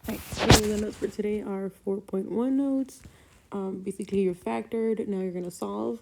Right, so the notes for today are 4.1 notes. Basically, you're factored. Now you're going to solve.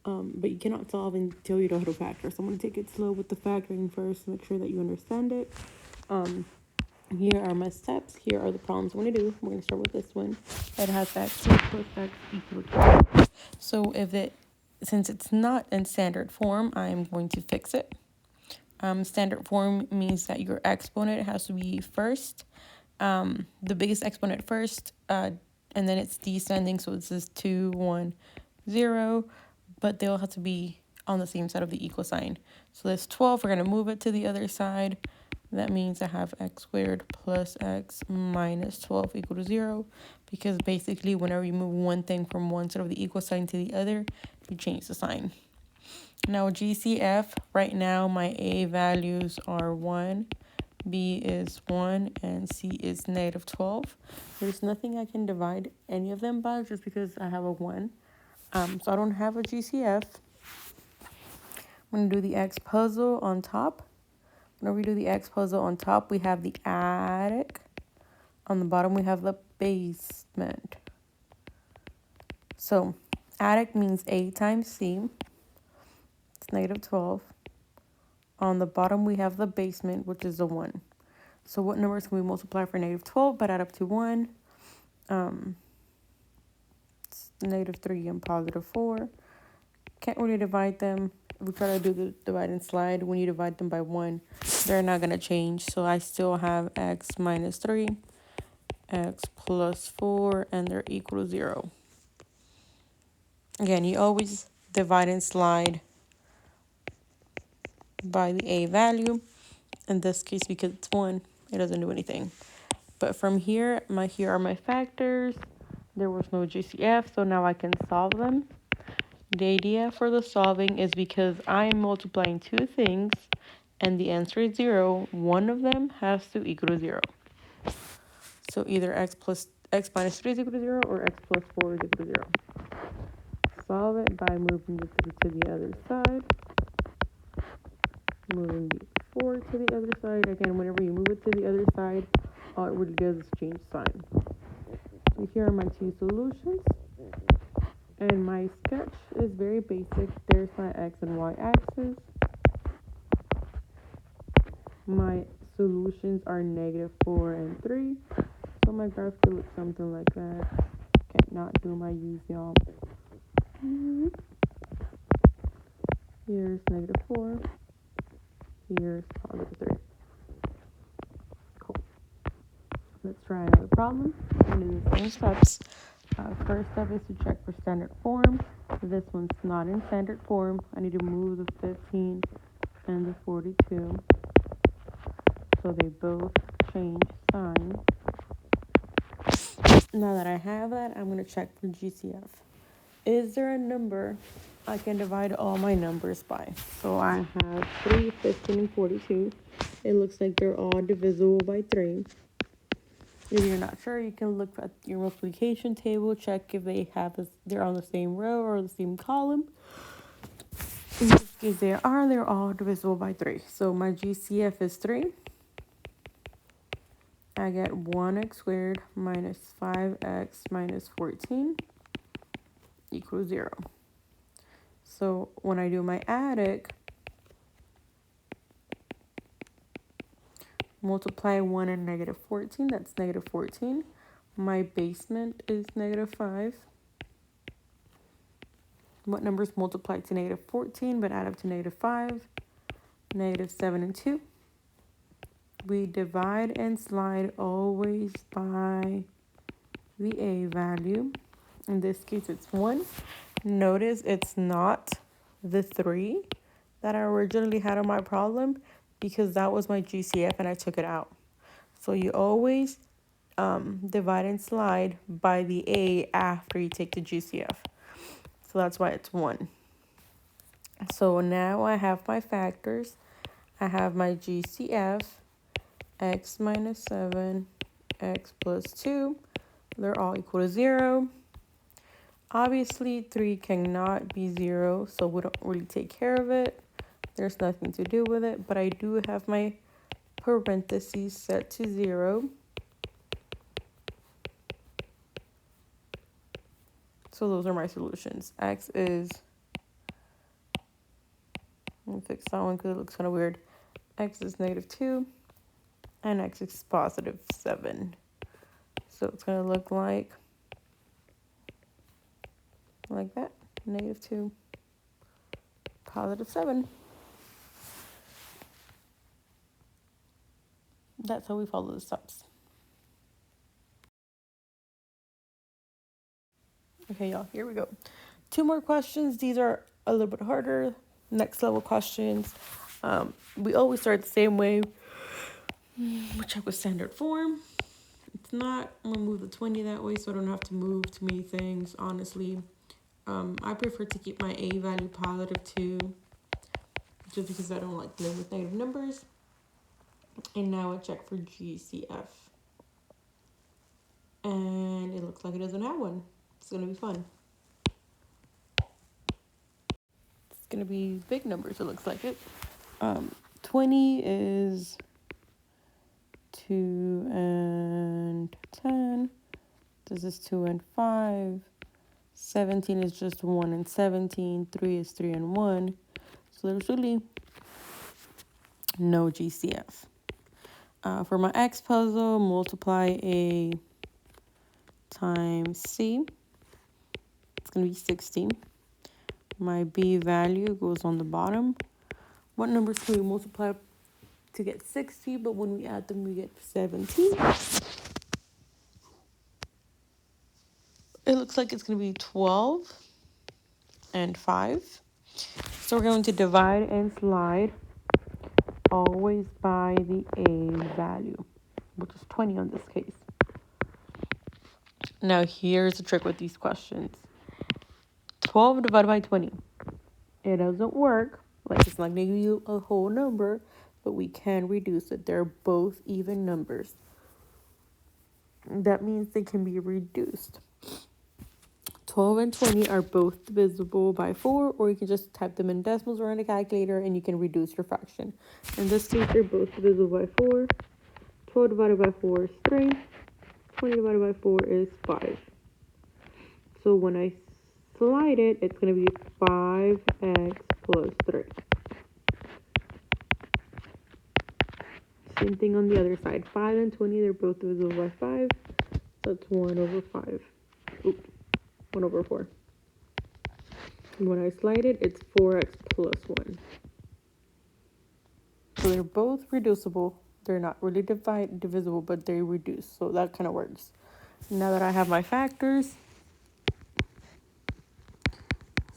But you cannot solve until you know how to factor. So I'm going to take it slow with the factoring first, make sure that you understand it. Um, Here are my steps. Here are the problems I'm going to do. We're going to start with this one. It has x plus x equal to 12. So since it's not in standard form, I'm going to fix it. Standard form means that your exponent has to be first, the biggest exponent first, and then it's descending, so it says 2, 1, 0, but they'll have to be on the same side of the equal sign. So this 12, we're going to move it to the other side. That means I have x squared plus x minus 12 equal to 0, because basically whenever you move one thing from one side of the equal sign to the other, you change the sign. Now GCF, right now my A values are 1, B is 1, and C is negative 12. There's nothing I can divide any of them by just because I have a 1. So I don't have a GCF. I'm going to do the X puzzle on top. Whenever we do the X puzzle on top, we have the attic. On the bottom, we have the basement. So attic means A times C. It's negative 12. On the bottom, we have the basement, which is a 1. So what numbers can we multiply for negative 12 but add up to 1? It's negative 3 and positive 4. Can't really divide them. If we try to do the divide and slide, when you divide them by 1, they're not going to change. So I still have x minus 3, x plus 4, and they're equal to 0. Again, you always divide and slide by the A value. In this case, because it's 1, it doesn't do anything. But from here are my factors. There was no GCF, so now I can solve them. The idea for the solving is because I'm multiplying two things and the answer is 0, one of them has to equal to 0. So either x minus 3 is equal to 0 or x plus 4 is equal to 0. Solve it by moving the 3 to the other side. Moving the 4 to the other side. Again, whenever you move it to the other side, all it really does is change sign. So here are my two solutions. And my sketch is very basic. There's my x and y axis. My solutions are negative 4 and 3. So my graph could look something like that. Can't not do my use, y'all. Here's negative 4. Here's positive 3. Cool. Let's try another problem. I'm going to do the same steps. First step is to check for standard form. This one's not in standard form. I need to move the 15 and the 42. So they both change sign. Now that I have that, I'm going to check for GCF. Is there a number I can divide all my numbers by? So I have 3, 15, and 42. It looks like they're all divisible by 3. If you're not sure, you can look at your multiplication table, check if they're on the same row or the same column. If they are, they're all divisible by 3. So my GCF is 3. I get 1x squared minus 5x minus 14 equals 0. So when I do my attic, multiply 1 and negative 14, that's negative 14. My basement is negative 5. What numbers multiply to negative 14 but add up to negative 5? Negative 7 and 2. We divide and slide always by the A value. In this case, it's 1. Notice it's not the 3 that I originally had on my problem because that was my GCF and I took it out. So you always divide and slide by the A after you take the GCF. So that's why it's 1. So now I have my factors. I have my GCF, x minus 7, x plus 2. They're all equal to 0. Obviously, 3 cannot be 0, so we don't really take care of it. There's nothing to do with it, but I do have my parentheses set to 0. So those are my solutions. X is, let me fix that one because it looks kind of weird. X is -2 and X is +7. So it's going to look like that, -2, +7. That's how we follow the steps. Okay, y'all, here we go. 2 more questions. These are a little bit harder, next level questions. We always start the same way. We check with standard form. It's not, I'm gonna move the 20 that way so I don't have to move too many things, honestly. I prefer to keep my A value +2, just because I don't like playing with negative numbers. And now I check for GCF. And it looks like it doesn't have one. It's gonna be fun. It's gonna be big numbers, it looks like it. 20 is 2 and 10. This is 2 and 5. 17 is just 1 and 17. 3 is 3 and 1. So there's really no GCF. For my X puzzle, multiply A times C. It's going to be 60. My B value goes on the bottom. What numbers can we multiply to get 60? But when we add them, we get 17. It looks like it's going to be 12 and 5. So we're going to divide and slide always by the A value, which is 20 on this case. Now here's the trick with these questions. 12 divided by 20. It doesn't work. Like, it's not going to give you a whole number, but we can reduce it. They're both even numbers. That means they can be reduced. 12 and 20 are both divisible by 4, or you can just type them in decimals or in a calculator and you can reduce your fraction. In this case, they're both divisible by 4. 12 divided by 4 is 3. 20 divided by 4 is 5. So when I slide it, it's going to be 5x plus 3. Same thing on the other side. 5 and 20, they're both divisible by 5. So it's 1 over 5. Oops, 1 over 4. And when I slide it, it's 4x plus 1. So they're both reducible. They're not really divisible, but they reduce. So that kind of works. Now that I have my factors,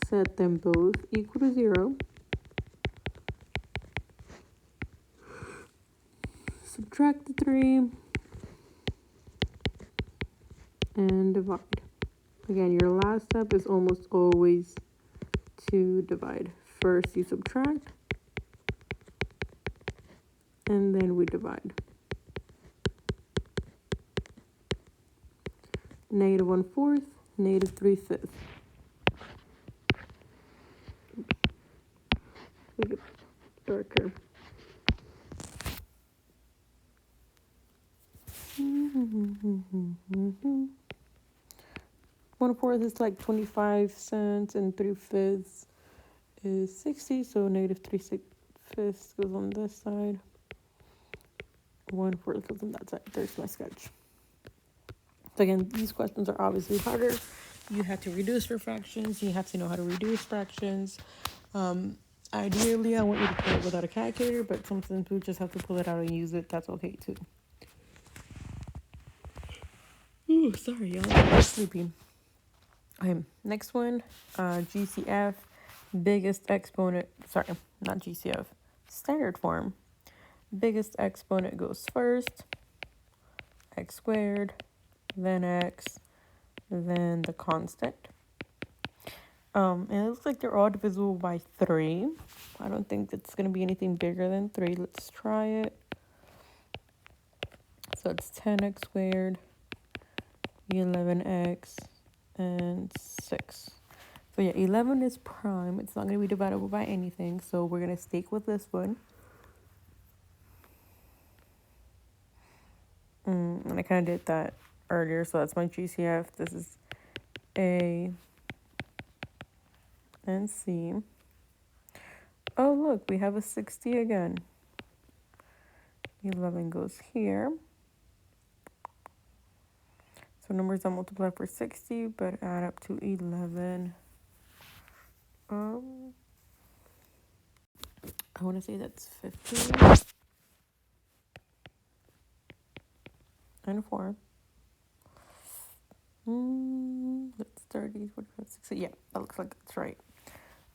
set them both equal to 0. Subtract the 3. And divide. Again, your last step is almost always to divide. First you subtract, and then we divide. -1/4, -3/5. Make it darker. 1/4 is like 25 cents, and 3/5 is 60. So -3/5 goes on this side. 1/4 goes on that side. There's my sketch. So again, these questions are obviously harder. You have to reduce your fractions. You have to know how to reduce fractions. Ideally, I want you to pull it without a calculator, but sometimes we just have to pull it out and use it. That's okay too. Ooh, sorry, y'all. I'm sleepy. Okay, next one, GCF, biggest exponent. Sorry, not GCF. Standard form. Biggest exponent goes first. X squared, then X, then the constant. And it looks like they're all divisible by 3. I don't think it's going to be anything bigger than 3. Let's try it. So it's 10x squared, 11x, and 6. So yeah, 11 is prime. It's not going to be divisible by anything. So we're going to stick with this one. And I kind of did that earlier. So that's my GCF. This is A, and see. Oh, look, we have a 60 again. 11 goes here. So numbers that multiply for 60 but add up to 11. I want to say that's 15 and 4. That's 30, 45, 60. Yeah, that looks like that's right.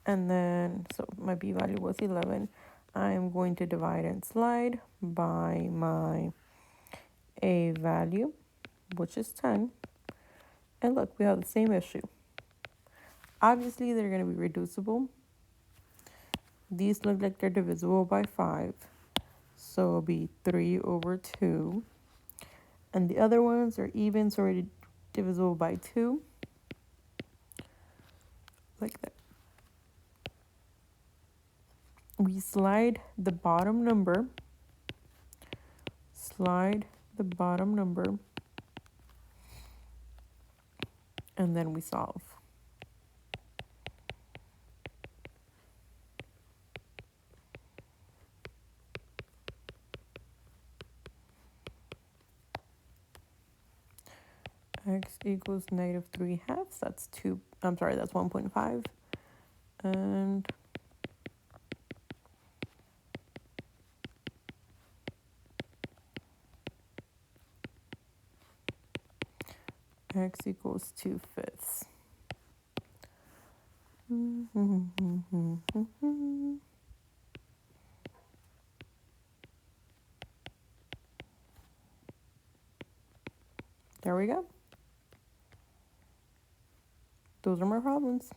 And then, so my b value was 11. I'm going to divide and slide by my a value, which is 10. And look, we have the same issue. Obviously, they're going to be reducible. These look like they're divisible by 5. So it'll be 3 over 2. And the other ones are even, so already divisible by 2. Like that. We slide the bottom number. And then we solve. X equals negative 3/2. That's 2. I'm sorry, that's 1.5. And x equals 2/5. There we go. Those are my problems.